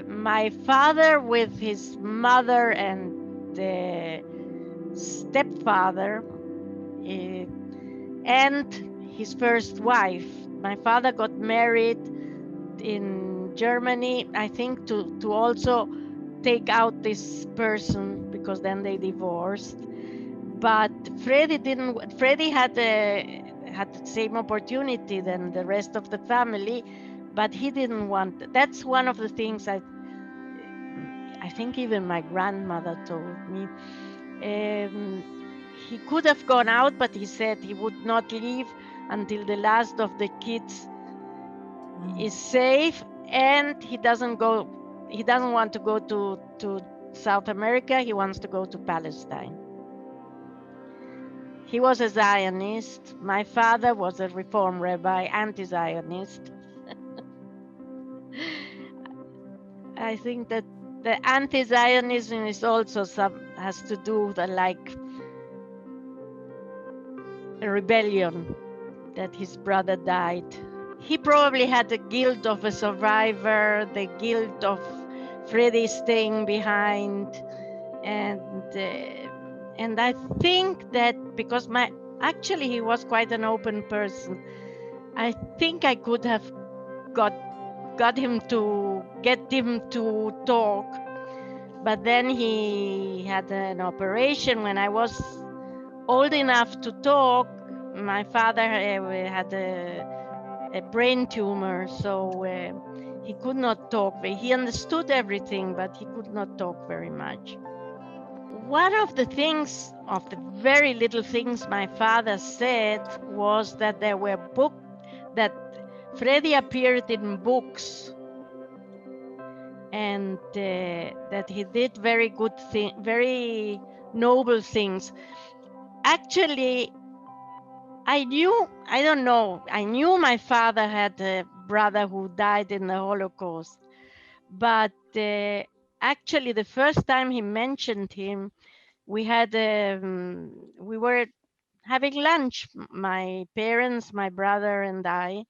My father with his mother and the stepfather and his first wife. My father got married in Germany, I think, to also take out this person because then they divorced. But Fredy didn't. Fredy had the same opportunity than the rest of the family, but he didn't want. That's one of the things I think even my grandmother told me. He could have gone out, but he said he would not leave until the last of the kids is safe, and he doesn't go. He doesn't want to go to South America. He wants to go to Palestine. He was a Zionist. My father was a Reform rabbi, anti-Zionist. I think that the anti-Zionism is also has to do with like a rebellion that his brother died. He probably had the guilt of a survivor, the guilt of Fredy staying behind, and I think that because actually he was quite an open person. I think I could have got him to get him to talk, but then he had an operation when I was old enough to talk. My father had a brain tumor, so he could not talk. He understood everything, but he could not talk very much. One of the things, of the very little things my father said, was that there were books, that Fredy appeared in books, and that he did very good things, very noble things. Actually, I knew my father had a brother who died in the Holocaust, but actually the first time he mentioned him, we were having lunch, my parents, my brother and I,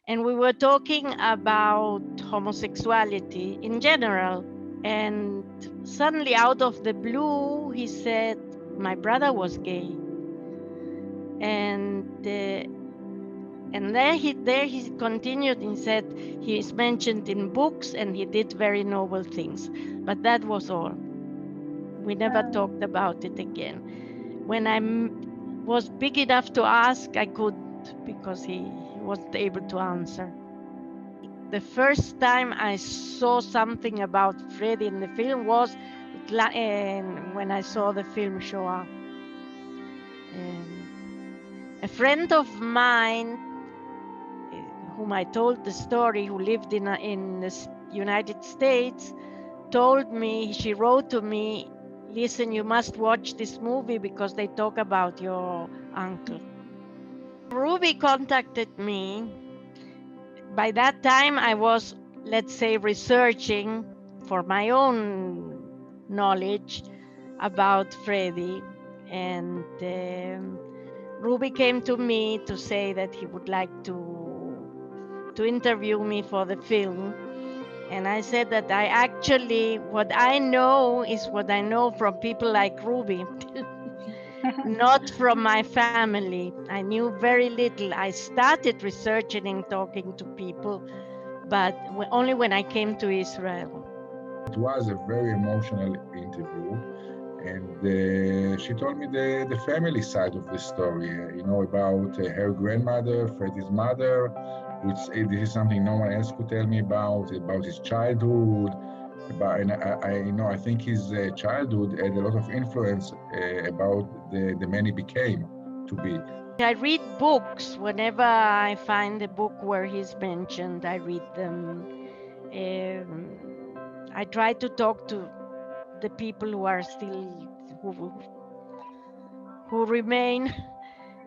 and we were talking about homosexuality in general. And suddenly, out of the blue, he said, my brother was gay. And there he continued and said he is mentioned in books and he did very noble things. But that was all. We never talked about it again. When I was big enough to ask, I couldn't, because he wasn't able to answer. The first time I saw something about Fredy in the film was when I saw the film Shoah. A friend of mine, whom I told the story, who lived in the United States, told me, she wrote to me, listen, you must watch this movie because they talk about your uncle. Rubi contacted me. By that time, I was, let's say, researching for my own knowledge about Fredy, and Rubi came to me to say that he would like to interview me for the film. And I said that what I know is what I know from people like Rubi, not from my family. I knew very little. I started researching and talking to people, but only when I came to Israel. It was a very emotional interview, and she told me the family side of the story, about her grandmother, Fredy's mother, which this is something no one else could tell me about his childhood. And I think his childhood had a lot of influence about the man he became to be. I read books whenever I find a book where he's mentioned. I read them. I try to talk to the people who are still who remain.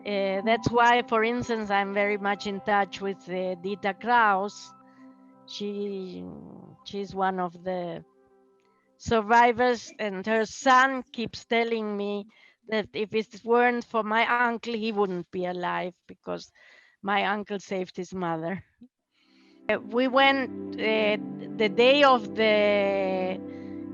That's why, for instance, I'm very much in touch with Dita Kraus. She's one of the survivors, and her son keeps telling me that if it weren't for my uncle, he wouldn't be alive, because my uncle saved his mother. We went the day of the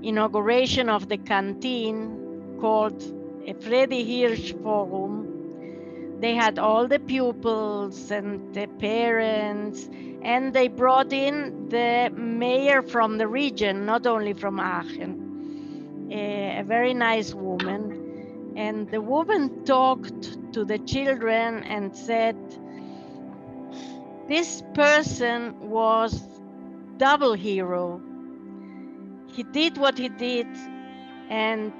inauguration of the canteen called a Fredy Hirsch Forum. They had all the pupils and the parents, and they brought in the mayor from the region, not only from Aachen, a very nice woman. And the woman talked to the children and said, this person was double hero. He did what he did, and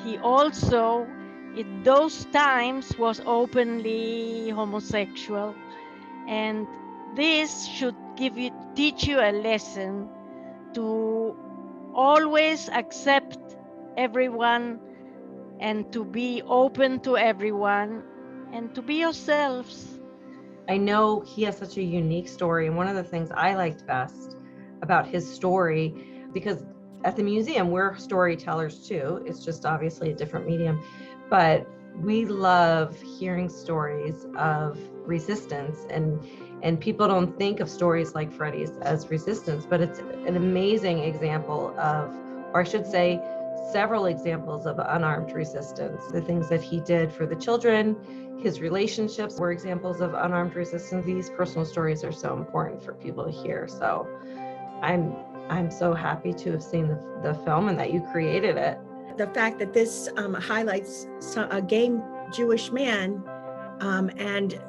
he also in those times was openly homosexual, and this should teach you a lesson to always accept everyone and to be open to everyone and to be yourselves. I know he has such a unique story, and one of the things I liked best about his story, because at the museum we're storytellers too, it's just obviously a different medium, but we love hearing stories of resistance, and people don't think of stories like Fredy's as resistance, but it's an amazing example of, or I should say several examples of unarmed resistance. The things that he did for the children, his relationships were examples of unarmed resistance. These personal stories are so important for people to hear. So I'm so happy to have seen the film and that you created it. The fact that this highlights a gay Jewish man, and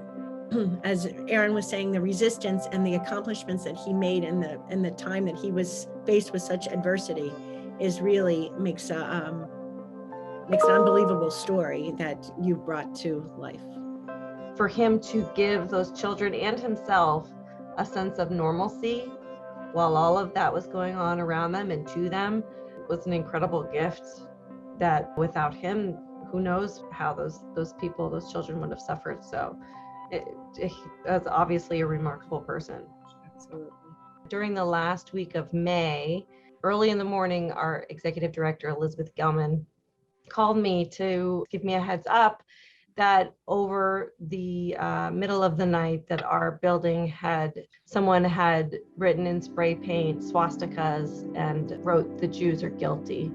as Erin was saying, the resistance and the accomplishments that he made in the time that he was faced with such adversity is really makes an unbelievable story that you brought to life. For him to give those children and himself a sense of normalcy while all of that was going on around them and to them was an incredible gift that without him, who knows how those people, those children would have suffered. So that's obviously a remarkable person. Absolutely. During the last week of May, early in the morning, our executive director, Elizabeth Gelman, called me to give me a heads up that over the middle of the night that our building someone had written in spray paint swastikas and wrote "The Jews are guilty"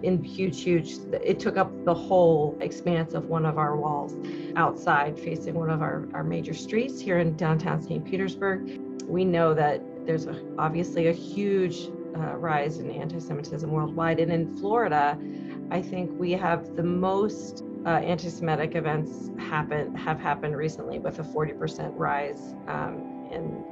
in huge, it took up the whole expanse of one of our walls outside facing one of our major streets here in downtown St. Petersburg. We know that there's obviously a huge rise in anti-Semitism worldwide, and in Florida, I think we have the most anti-Semitic events have happened recently, with a 40% rise in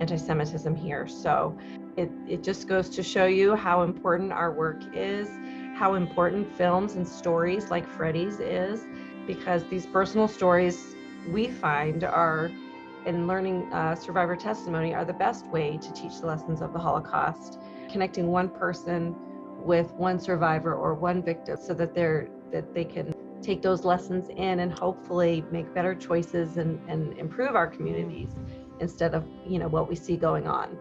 anti-Semitism here. So it just goes to show you how important our work is, how important films and stories like Fredy's is, because these personal stories we find are, in learning survivor testimony, are the best way to teach the lessons of the Holocaust, connecting one person with one survivor or one victim so that they can take those lessons in and hopefully make better choices and improve our communities instead of what we see going on.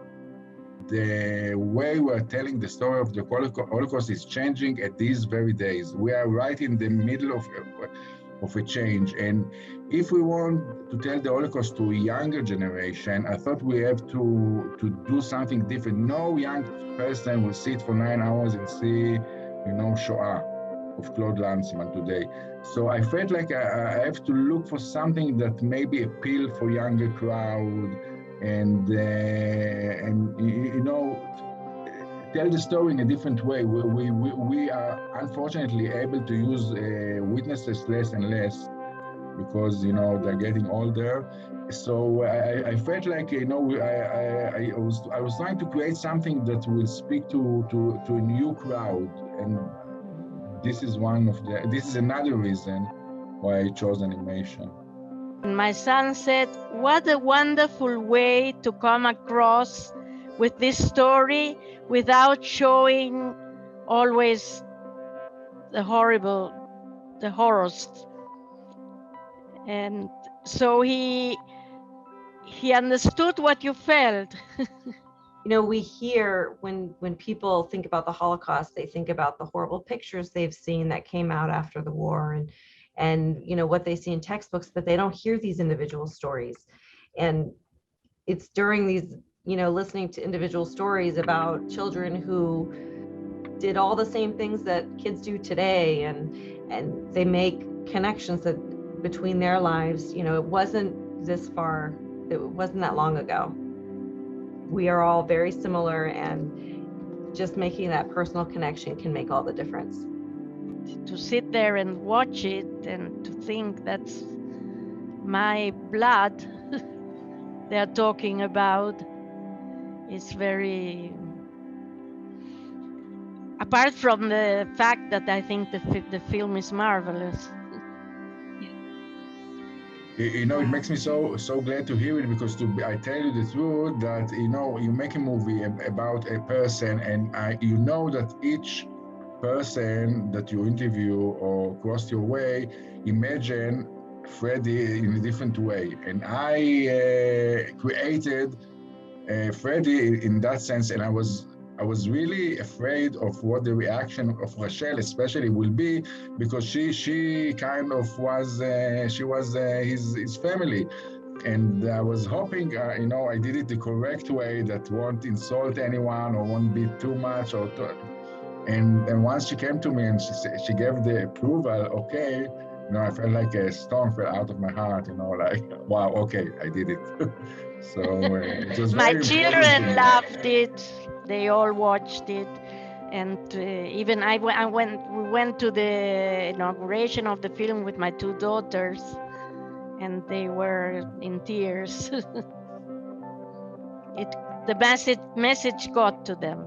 The way we're telling the story of the Holocaust is changing at these very days. We are right in the middle of a change, and if we want to tell the Holocaust to a younger generation, I thought we have to do something different. No young person will sit for 9 hours and see, Shoah of Claude Lanzmann today. So I felt like I have to look for something that maybe appeal for younger crowd, and tell the story in a different way. We are unfortunately able to use witnesses less and less because they're getting older. So I felt like I was trying to create something that will speak to a new crowd, and this is another reason why I chose animation. My son said, what a wonderful way to come across with this story without showing always the horrors. And so he understood what you felt. We hear when people think about the Holocaust, they think about the horrible pictures they've seen that came out after the war and what they see in textbooks, but they don't hear these individual stories. And it's during these listening to individual stories about children who did all the same things that kids do today, and they make connections between their lives. It wasn't this far, it wasn't that long ago. We are all very similar, and just making that personal connection can make all the difference. To sit there and watch it and to think that's my blood they're talking about is very, apart from the fact that I think the film is marvelous. It makes me so glad to hear it, because I tell you the truth that you make a movie about a person, and you know that each person that you interview or crossed your way imagine Fredy in a different way, and I created Fredy in that sense, and I was really afraid of what the reaction of Rachel especially will be, because she kind of was his family, and I was hoping I did it the correct way that won't insult anyone or won't be too much and once she came to me and she gave the approval, okay, I felt like a stone fell out of my heart, like, wow, okay, I did it. So it was My very children loved it. They all watched it, and even we went to the inauguration of the film with my two daughters, and they were in tears. The message got to them.